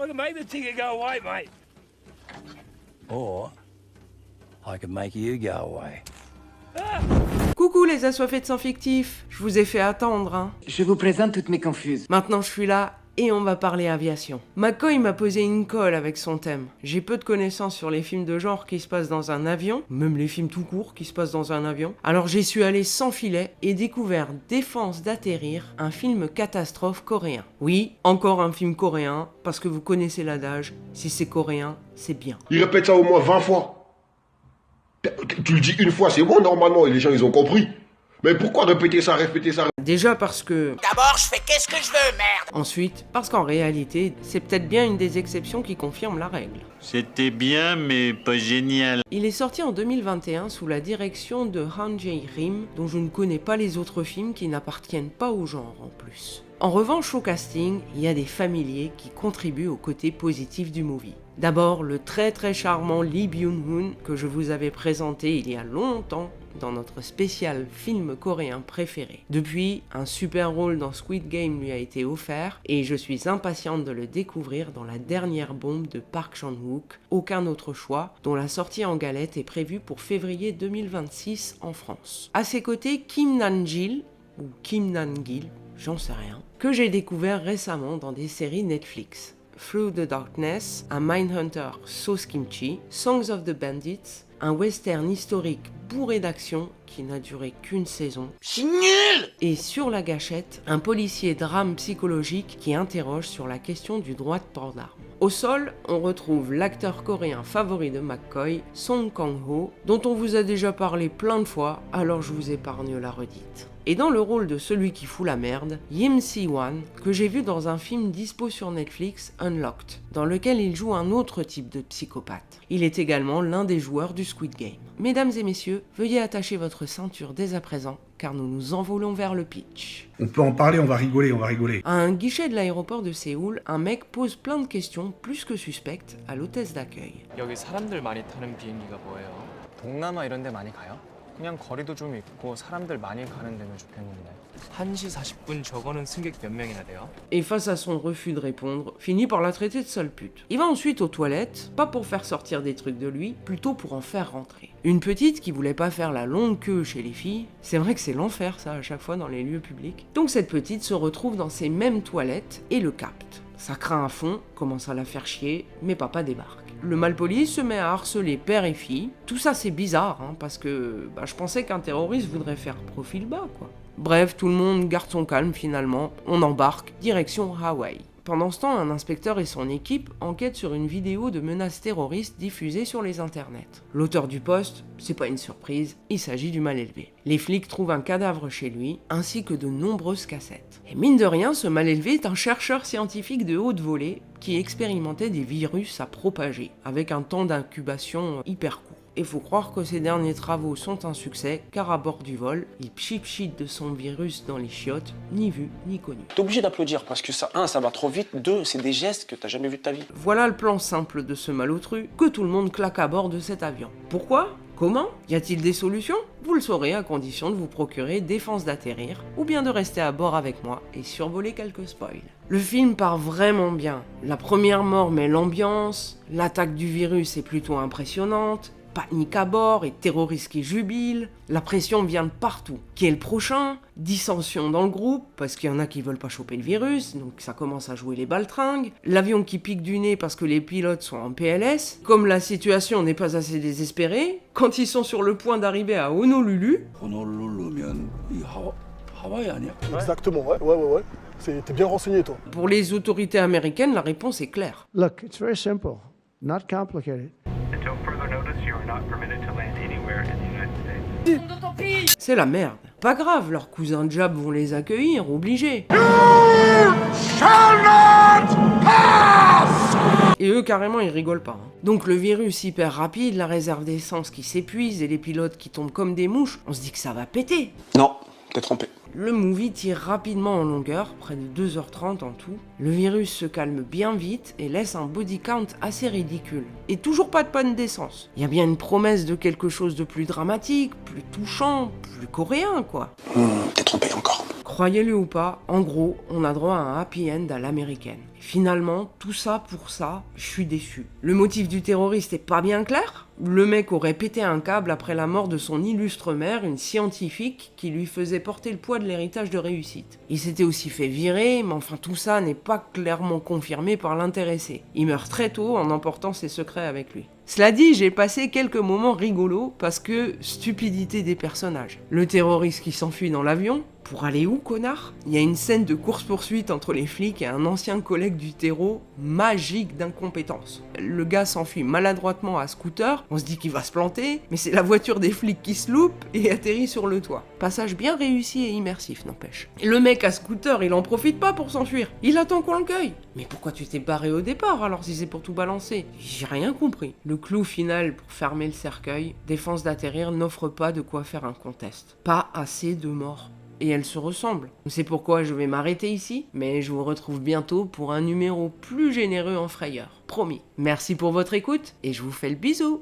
can make the ticket go away, mate. Or I can make you go away. Coucou les assoiffés de sang fictif, je vous ai fait attendre, hein. Je vous présente toutes mes confuses. Maintenant je suis là et on va parler aviation. McCoy m'a posé une colle avec son thème. J'ai peu de connaissances sur les films de genre qui se passent dans un avion, même les films tout court qui se passent dans un avion. Alors j'y suis allé sans filet et découvert Défense d'atterrir, un film catastrophe coréen. Oui, encore un film coréen, parce que vous connaissez l'adage, si c'est coréen, c'est bien. Il répète ça au moins 20 fois. Tu le dis une fois, c'est bon normalement, et les gens ils ont compris. Mais pourquoi répéter ça? Déjà parce que... D'abord, je fais qu'est-ce que je veux, merde. Ensuite, parce qu'en réalité, c'est peut-être bien une des exceptions qui confirme la règle. C'était bien, mais pas génial. Il est sorti en 2021 sous la direction de Han Jae-rim, dont je ne connais pas les autres films qui n'appartiennent pas au genre en plus. En revanche, au casting, il y a des familiers qui contribuent au côté positif du movie. D'abord, le très charmant Lee Byung-hun, que je vous avais présenté il y a longtemps dans notre spécial film coréen préféré. Depuis, un super rôle dans Squid Game lui a été offert et je suis impatiente de le découvrir dans la dernière bombe de Park Chan-wook, Aucun autre choix, dont la sortie en galette est prévue pour février 2026 en France. À ses côtés, Kim Nan-gil, ou Kim Nan-gil, j'en sais rien, que j'ai découvert récemment dans des séries Netflix. Through the Darkness, un Mindhunter sauce kimchi, Songs of the Bandits, un western historique bourré d'action qui n'a duré qu'une saison. C'est nul. Et Sur la gâchette, un policier drame psychologique qui interroge sur la question du droit de port d'armes. Au sol, on retrouve l'acteur coréen favori de McCoy, Song Kang-ho, dont on vous a déjà parlé plein de fois, alors je vous épargne la redite. Et dans le rôle de celui qui fout la merde, Yim Si-wan, que j'ai vu dans un film dispo sur Netflix, Unlocked, dans lequel il joue un autre type de psychopathe. Il est également l'un des joueurs du Squid Game. Mesdames et messieurs, veuillez attacher votre ceinture dès à présent, car nous nous envolons vers le pitch. On peut en parler, on va rigoler. À un guichet de l'aéroport de Séoul, un mec pose plein de questions plus que suspectes à l'hôtesse d'accueil. 여기 사람들 많이 타는 비행기가 뭐예요? 동남아 이런 데 많이 가요? 그냥 거리도 좀 있고 사람들 많이 가는 데면 좋겠는데 1시 40분 저거는 승객 몇 명이나 돼요? Et face à son refus de répondre, finit par la traiter de sale pute. Il va ensuite aux toilettes, pas pour faire sortir des trucs de lui, plutôt pour en faire rentrer. Une petite qui voulait pas faire la longue queue chez les filles, c'est vrai que c'est l'enfer ça à chaque fois dans les lieux publics. Donc cette petite se retrouve dans ces mêmes toilettes et le capte. Ça craint à fond, commence à la faire chier, mais papa débarque. Le malpoli se met à harceler père et fille. Tout ça c'est bizarre, hein, parce que je pensais qu'un terroriste voudrait faire profil bas, quoi. Bref, tout le monde garde son calme finalement, on embarque, direction Hawaï. Pendant ce temps, un inspecteur et son équipe enquêtent sur une vidéo de menaces terroristes diffusée sur les internets. L'auteur du poste, c'est pas une surprise, il s'agit du mal élevé. Les flics trouvent un cadavre chez lui, ainsi que de nombreuses cassettes. Et mine de rien, ce mal élevé est un chercheur scientifique de haute volée qui expérimentait des virus à propager, avec un temps d'incubation hyper court. Et faut croire que ces derniers travaux sont un succès, car à bord du vol, il pchit de son virus dans les chiottes, ni vu ni connu. T'es obligé d'applaudir parce que ça, 1, ça va trop vite, 2, c'est des gestes que t'as jamais vus de ta vie. Voilà le plan simple de ce malotru que tout le monde claque à bord de cet avion. Pourquoi ? Comment ? Y a-t-il des solutions ? Vous le saurez à condition de vous procurer Défense d'atterrir, ou bien de rester à bord avec moi et survoler quelques spoils. Le film part vraiment bien. La première mort met l'ambiance, l'attaque du virus est plutôt impressionnante, panique à bord et terroristes qui jubilent, la pression vient de partout. Qui est le prochain ? Dissension dans le groupe, parce qu'il y en a qui veulent pas choper le virus, donc ça commence à jouer les baltringues. L'avion qui pique du nez parce que les pilotes sont en PLS. Comme la situation n'est pas assez désespérée, quand ils sont sur le point d'arriver à Honolulu... Exactement, ouais. T'es bien renseigné, toi. Pour les autorités américaines, la réponse est claire. Look, it's very simple, not complicated. C'est la merde. Pas grave, leurs cousins Jab vont les accueillir, obligés. Et eux, carrément, ils rigolent pas. Donc le virus hyper rapide, la réserve d'essence qui s'épuise et les pilotes qui tombent comme des mouches, on se dit que ça va péter. Non, t'es trompé. Le movie tire rapidement en longueur, près de 2h30 en tout. Le virus se calme bien vite et laisse un body count assez ridicule. Et toujours pas de panne d'essence. Il y a bien une promesse de quelque chose de plus dramatique, plus touchant, plus coréen quoi. T'es trompé encore. Croyez-le ou pas, en gros, on a droit à un happy end à l'américaine. Finalement, tout ça pour ça, je suis déçu. Le motif du terroriste est pas bien clair. Le mec aurait pété un câble après la mort de son illustre mère, une scientifique qui lui faisait porter le poids de l'héritage de réussite. Il s'était aussi fait virer, mais enfin tout ça n'est pas clairement confirmé par l'intéressé. Il meurt très tôt en emportant ses secrets avec lui. Cela dit, j'ai passé quelques moments rigolos parce que stupidité des personnages. Le terroriste qui s'enfuit dans l'avion, pour aller où, connard? Il y a une scène de course-poursuite entre les flics et un ancien collègue du terreau, magique d'incompétence. Le gars s'enfuit maladroitement à scooter, on se dit qu'il va se planter, mais c'est la voiture des flics qui se loupe et atterrit sur le toit. Passage bien réussi et immersif, n'empêche. Et le mec à scooter, il en profite pas pour s'enfuir, il attend qu'on le cueille. Mais pourquoi tu t'es barré au départ alors si c'est pour tout balancer? J'ai rien compris. Le clou final pour fermer le cercueil, Défense d'atterrir n'offre pas de quoi faire un contest. Pas assez de morts. Et elles se ressemblent. C'est pourquoi je vais m'arrêter ici, mais je vous retrouve bientôt pour un numéro plus généreux en frayeur. Promis. Merci pour votre écoute et je vous fais le bisou.